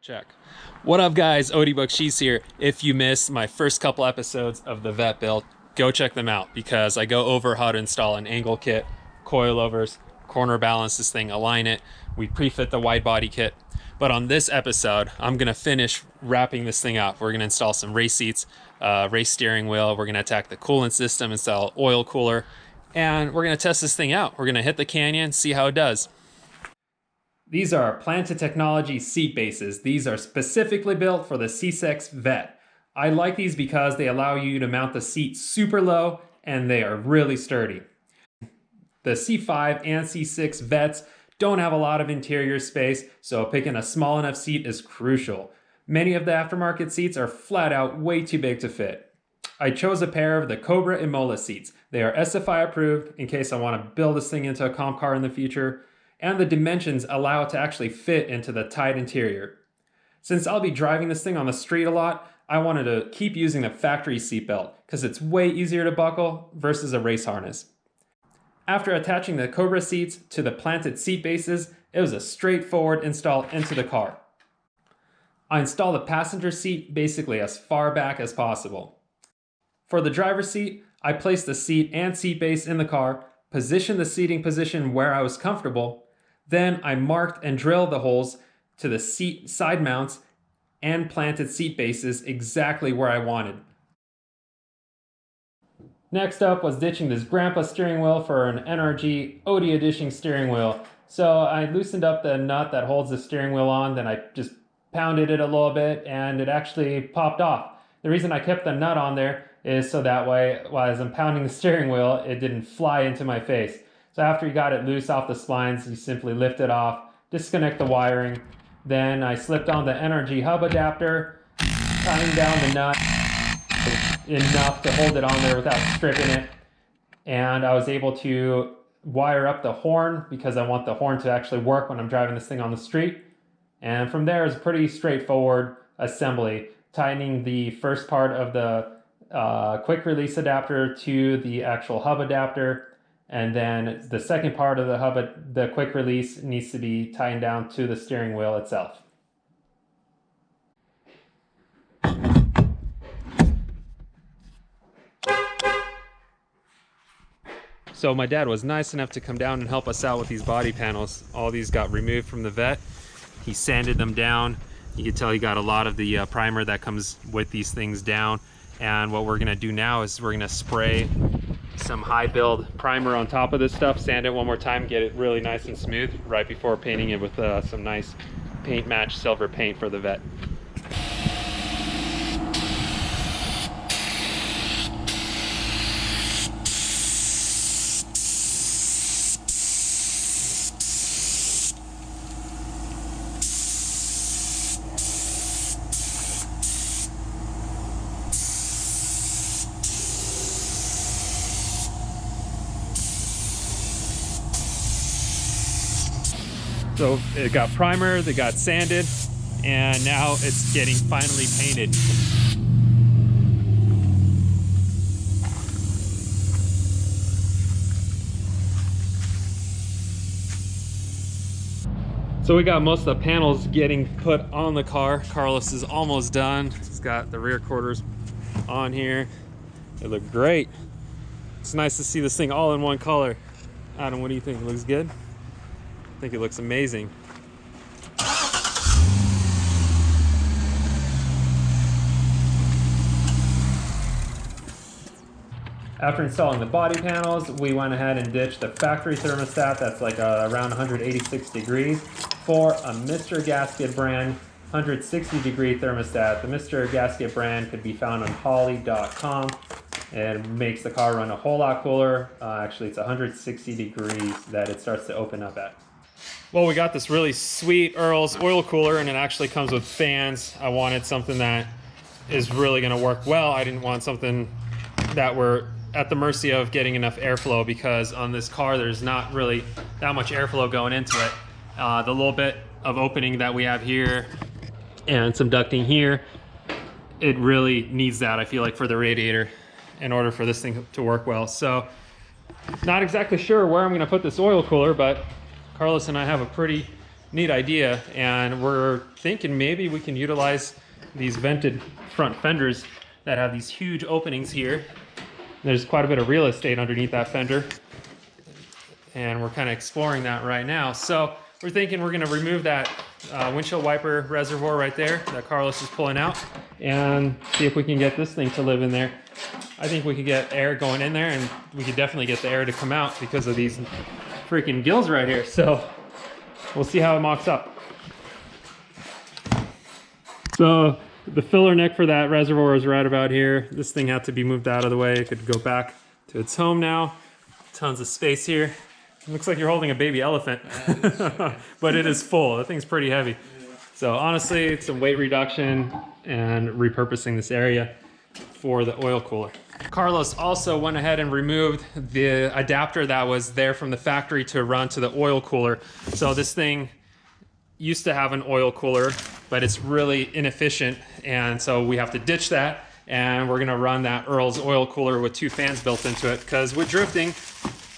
Check. What up, guys? Odie Buckshees here. If you missed my first couple episodes of the Vette build, go check them out because I go over how to install an angle kit, coilovers, corner balance this thing, align it. We pre-fit the wide body kit. But on this episode, I'm gonna finish wrapping this thing up. We're gonna install some race seats, race steering wheel. We're gonna attack the coolant system, install oil cooler, and we're gonna test this thing out. We're gonna hit the canyon, see how it does. These are Planted Technology seat bases. These are specifically built for the C6 Vette. I like these because they allow you to mount the seat super low and they are really sturdy. The C5 and C6 Vettes don't have a lot of interior space, so picking a small enough seat is crucial. Many of the aftermarket seats are flat out way too big to fit. I chose a pair of the Cobra Imola seats. They are SFI approved in case I want to build this thing into a comp car in the future, and the dimensions allow it to actually fit into the tight interior. Since I'll be driving this thing on the street a lot, I wanted to keep using the factory seatbelt because it's way easier to buckle versus a race harness. After attaching the Cobra seats to the planted seat bases, it was a straightforward install into the car. I installed the passenger seat basically as far back as possible. For the driver's seat, I placed the seat and seat base in the car, positioned the seating position where I was comfortable. Then I marked and drilled the holes to the seat side mounts and planted seat bases exactly where I wanted. Next up was ditching this grandpa steering wheel for an NRG OD Edition steering wheel. So I loosened up the nut that holds the steering wheel on, then I just pounded it a little bit and it actually popped off. The reason I kept the nut on there is so that way, while as I'm pounding the steering wheel, it didn't fly into my face. So after you got it loose off the splines, you simply lift it off, disconnect the wiring. Then I slipped on the NRG hub adapter, tying down the nut enough to hold it on there without stripping it. And I was able to wire up the horn because I want the horn to actually work when I'm driving this thing on the street. And from there is a pretty straightforward assembly, tightening the first part of the quick release adapter to the actual hub adapter. And then the second part of the quick release needs to be tightened down to the steering wheel itself. So my dad was nice enough to come down and help us out with these body panels. All these got removed from the Vette. He sanded them down. You can tell he got a lot of the primer that comes with these things down. And what we're gonna do now is we're gonna spray some high build primer on top of this stuff, sand it one more time, get it really nice and smooth right before painting it with some nice paint match silver paint for the Vette. So it got primer, they got sanded, and now it's getting finally painted. So we got most of the panels getting put on the car. Carlos is almost done. He's got the rear quarters on here. They look great. It's nice to see this thing all in one color. Adam, what do you think? It looks good? I think it looks amazing. After installing the body panels, we went ahead and ditched the factory thermostat that's like around 186 degrees for a Mr. Gasket brand 160-degree thermostat. The Mr. Gasket brand could be found on Holley.com. It makes the car run a whole lot cooler. Actually, it's 160 degrees that it starts to open up at. Well, we got this really sweet Earl's oil cooler, and it actually comes with fans. I wanted something that is really going to work well. I didn't want something that we're at the mercy of getting enough airflow, because on this car there's not really that much airflow going into it. The little bit of opening that we have here and some ducting here, it really needs that, I feel like, for the radiator in order for this thing to work well. So not exactly sure where I'm going to put this oil cooler, but Carlos and I have a pretty neat idea, and we're thinking maybe we can utilize these vented front fenders that have these huge openings here. There's quite a bit of real estate underneath that fender, and we're kind of exploring that right now. So we're thinking we're going to remove that windshield wiper reservoir right there that Carlos is pulling out, and see if we can get this thing to live in there. I think we could get air going in there, and we could definitely get the air to come out because of these freaking gills right here. So we'll see how it mocks up. So the filler neck for that reservoir is right about here. This thing had to be moved out of the way. It could go back to its home now. Tons of space here. It looks like you're holding a baby elephant, but it is full. That thing's pretty heavy. So honestly, it's some weight reduction and repurposing this area for the oil cooler. Carlos also went ahead and removed the adapter that was there from the factory to run to the oil cooler. So this thing used to have an oil cooler, but it's really inefficient, and so we have to ditch that, and we're gonna run that Earl's oil cooler with 2 fans built into it, because with drifting,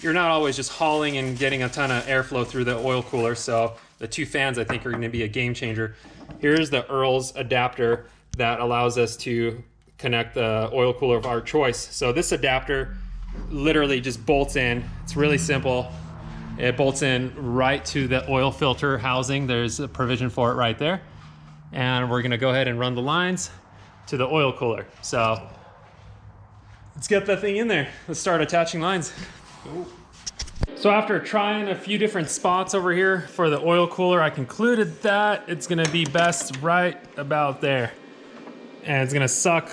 you're not always just hauling and getting a ton of airflow through the oil cooler. So the 2 fans, I think, are gonna be a game changer. Here's the Earl's adapter that allows us to connect the oil cooler of our choice. So this adapter literally just bolts in. It's really simple. It bolts in right to the oil filter housing. There's a provision for it right there. And we're gonna go ahead and run the lines to the oil cooler. So let's get that thing in there. Let's start attaching lines. So after trying a few different spots over here for the oil cooler, I concluded that it's gonna be best right about there. And it's gonna suck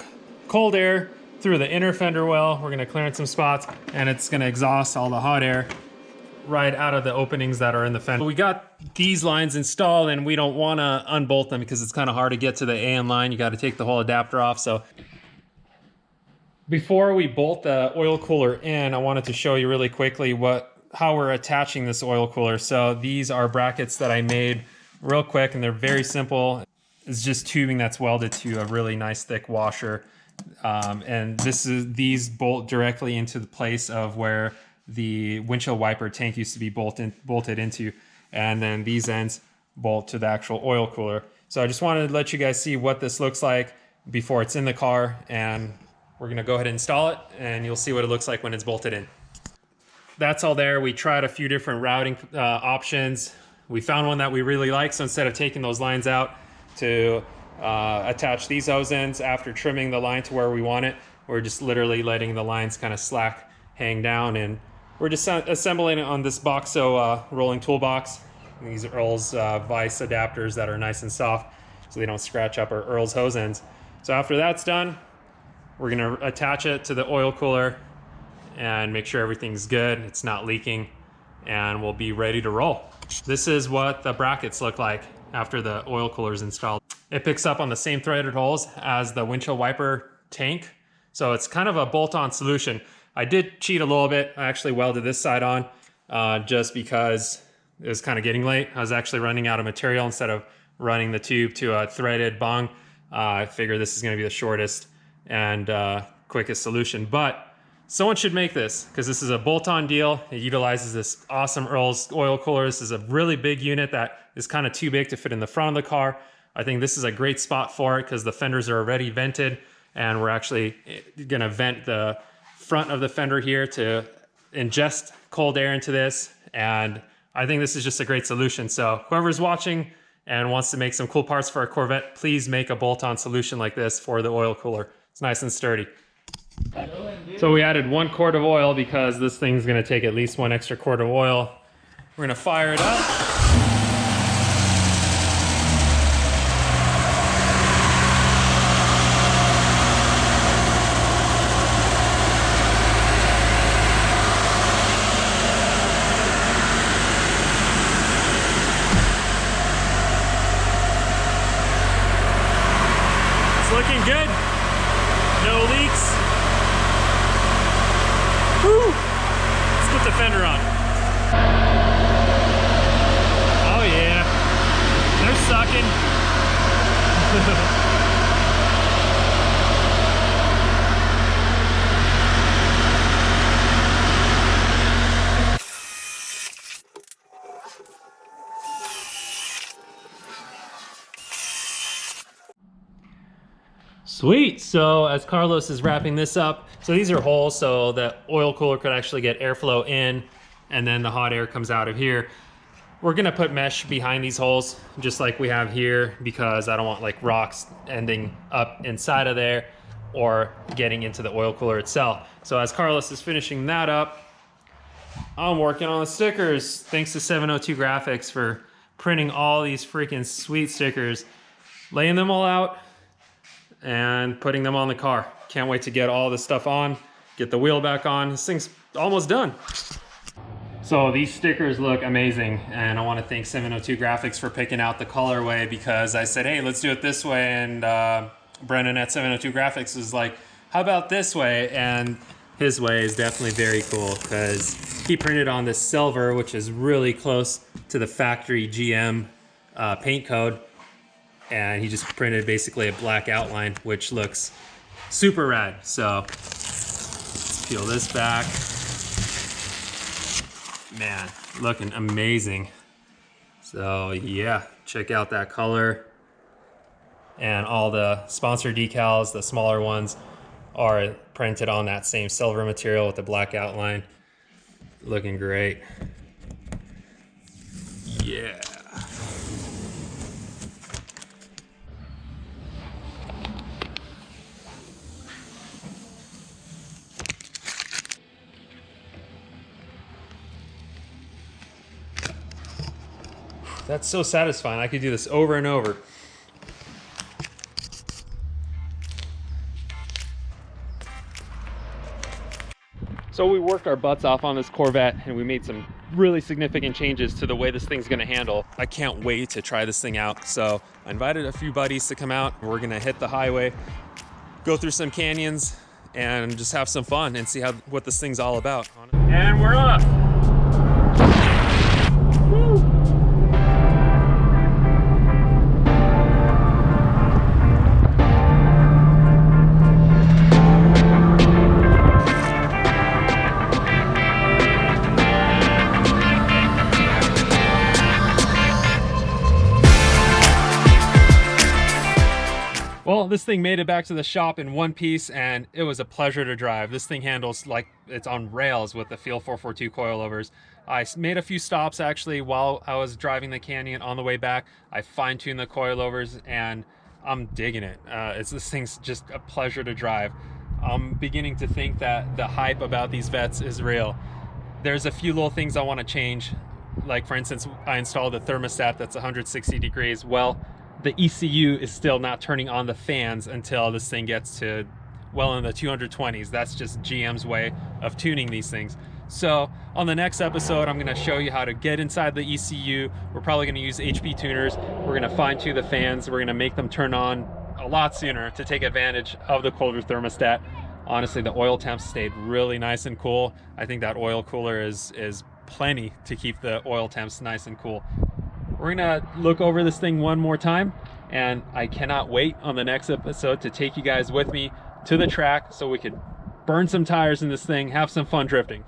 cold air through the inner fender well. We're gonna clearance some spots, and it's gonna exhaust all the hot air right out of the openings that are in the fender. We got these lines installed, and we don't wanna unbolt them because it's kind of hard to get to the AN line. You gotta take the whole adapter off. So before we bolt the oil cooler in, I wanted to show you really quickly how we're attaching this oil cooler. So these are brackets that I made real quick, and they're very simple. It's just tubing that's welded to a really nice thick washer. And these bolt directly into the place of where the windshield wiper tank used to be bolted into. And then these ends bolt to the actual oil cooler. So I just wanted to let you guys see what this looks like before it's in the car. And we're gonna go ahead and install it, and you'll see what it looks like when it's bolted in. That's all there. We tried a few different routing options. We found one that we really like. So instead of taking those lines out to attach these hose ends after trimming the line to where we want it, we're just literally letting the lines kind of slack hang down, and we're just assembling it on this Boxo rolling toolbox. These are Earl's vise adapters that are nice and soft so they don't scratch up our Earl's hose ends. So after that's done, we're gonna attach it to the oil cooler and make sure everything's good, it's not leaking, and we'll be ready to roll. This is what the brackets look like after the oil cooler is installed. It picks up on the same threaded holes as the windshield wiper tank, so it's kind of a bolt-on solution. I did cheat a little bit. I actually welded this side on just because it was kind of getting late. I was actually running out of material. Instead of running the tube to a threaded bung, I figured this is gonna be the shortest and quickest solution. But someone should make this, because this is a bolt-on deal. It utilizes this awesome Earl's oil cooler. This is a really big unit that is kind of too big to fit in the front of the car. I think this is a great spot for it because the fenders are already vented, and we're actually gonna vent the front of the fender here to ingest cold air into this. And I think this is just a great solution. So whoever's watching and wants to make some cool parts for a Corvette, please make a bolt-on solution like this for the oil cooler. It's nice and sturdy. So we added 1 quart of oil because this thing's gonna take at least 1 extra quart of oil. We're gonna fire it up. It's looking good. No leaks. Woo! Let's put the fender on. Oh yeah, they're sucking. Sweet. So as Carlos is wrapping this up, so these are holes so the oil cooler could actually get airflow in and then the hot air comes out of here. We're gonna put mesh behind these holes just like we have here because I don't want like rocks ending up inside of there or getting into the oil cooler itself. So as Carlos is finishing that up, I'm working on the stickers. Thanks to 702 Graphics for printing all these freaking sweet stickers, laying them all out and putting them on the car. Can't wait to get all this stuff on, get the wheel back on. This thing's almost done. So these stickers look amazing, and I want to thank 702 Graphics for picking out the colorway because I said, hey, let's do it this way, and Brennan at 702 Graphics was like, how about this way? And his way is definitely very cool because he printed on this silver, which is really close to the factory GM paint code. And he just printed basically a black outline, which looks super rad. So let's peel this back. Man, looking amazing. So yeah, check out that color. And all the sponsor decals, the smaller ones, are printed on that same silver material with the black outline. Looking great. Yeah. That's so satisfying. I could do this over and over. So we worked our butts off on this Corvette and we made some really significant changes to the way this thing's gonna handle. I can't wait to try this thing out. So I invited a few buddies to come out. We're gonna hit the highway, go through some canyons, and just have some fun and see what this thing's all about. And we're off. Woo. Well, this thing made it back to the shop in one piece and it was a pleasure to drive. This thing handles like it's on rails with the Feel 442 coilovers. I made a few stops actually while I was driving the Canyon on the way back. I fine-tuned the coilovers and I'm digging it. This thing's just a pleasure to drive. I'm beginning to think that the hype about these Vettes is real. There's a few little things I want to change. Like for instance, I installed a thermostat that's 160 degrees. Well, the ECU is still not turning on the fans until this thing gets to well in the 220s. That's just GM's way of tuning these things. So on the next episode, I'm gonna show you how to get inside the ECU. We're probably gonna use HP tuners. We're gonna fine tune the fans. We're gonna make them turn on a lot sooner to take advantage of the colder thermostat. Honestly, the oil temps stayed really nice and cool. I think that oil cooler is plenty to keep the oil temps nice and cool. We're gonna look over this thing one more time, and I cannot wait on the next episode to take you guys with me to the track so we could burn some tires in this thing, have some fun drifting.